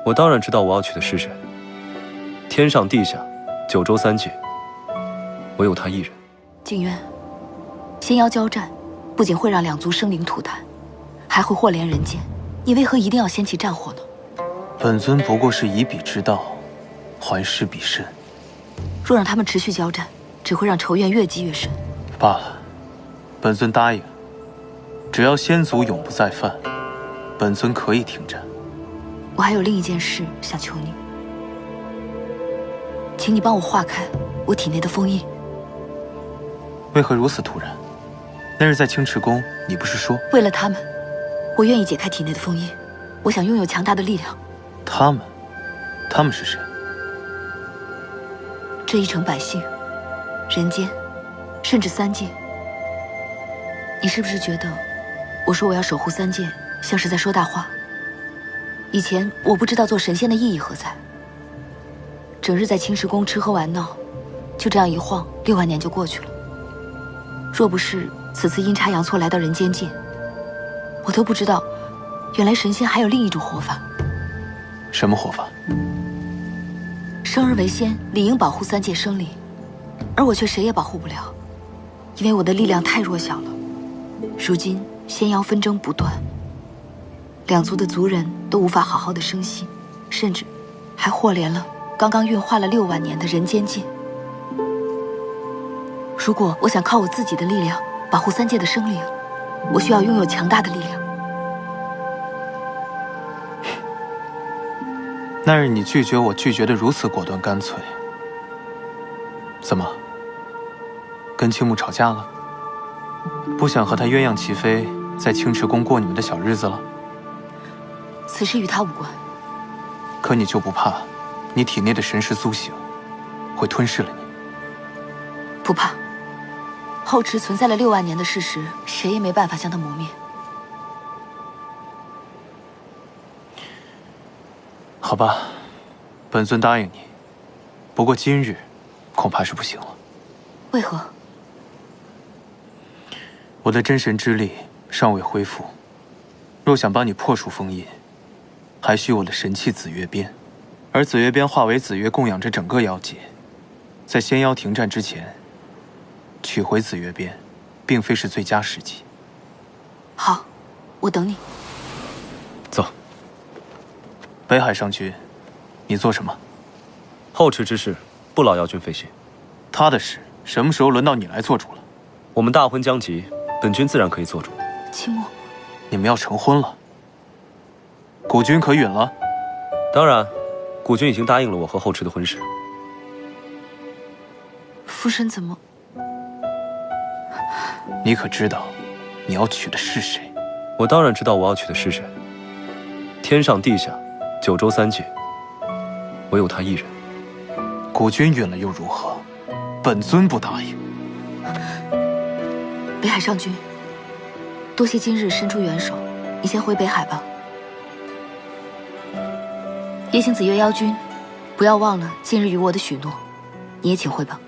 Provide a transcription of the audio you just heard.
我当然知道我要娶的是谁。天上地下，九州三界，唯有他一人。景渊，仙妖交战，不仅会让两族生灵涂炭，还会祸连人间。你为何一定要掀起战火呢？本尊不过是以彼之道，还施彼身。若让他们持续交战，只会让仇怨越积越深。罢了，本尊答应，只要仙族永不再犯，本尊可以停战。我还有另一件事想求你，请你帮我化开我体内的封印。为何如此突然？那日在青池宫，你不是说……为了他们，我愿意解开体内的封印。我想拥有强大的力量。他们？他们是谁？这一城百姓，人间，甚至三界。你是不是觉得我说我要守护三界，像是在说大话？以前我不知道做神仙的意义何在，整日在青石宫吃喝玩闹，就这样一晃6万年就过去了。若不是此次阴差阳错来到人间界，我都不知道，原来神仙还有另一种活法。什么活法？生而为仙，理应保护三界生灵，而我却谁也保护不了，因为我的力量太弱小了。如今仙妖纷争不断，两族的族人都无法好好的生息，甚至还祸连了刚刚运化了6万年的人间界。如果我想靠我自己的力量保护三界的生灵，我需要拥有强大的力量。那日你拒绝我，拒绝得如此果断干脆，怎么？跟青木吵架了？不想和他鸳鸯齐飞，在青池宫过你们的小日子了？此事与他无关。可你就不怕，你体内的神识苏醒，会吞噬了你？不怕。后池存在了6万年的事实，谁也没办法将它磨灭。好吧，本尊答应你。不过今日恐怕是不行了。为何？我的真神之力尚未恢复，若想帮你破除封印，还需我的神器紫月鞭。而紫月鞭化为紫月，供养着整个妖界。在仙妖停战之前，取回紫月鞭，并非是最佳时机。好，我等你。走。北海上君，你做什么？后池之事，不劳姚君费心。他的事，什么时候轮到你来做主了？我们大婚将及，本君自然可以做主。青木，你们要成婚了？古君可允了？当然，古君已经答应了我和后池的婚事。夫身怎么？你可知道，你要娶的是谁？我当然知道我要娶的是谁。天上地下，九州三界，唯有他一人。古君允了又如何？本尊不答应。北海上君，多谢今日伸出援手，你先回北海吧。夜行紫月妖君，不要忘了近日与我的许诺，你也请回吧。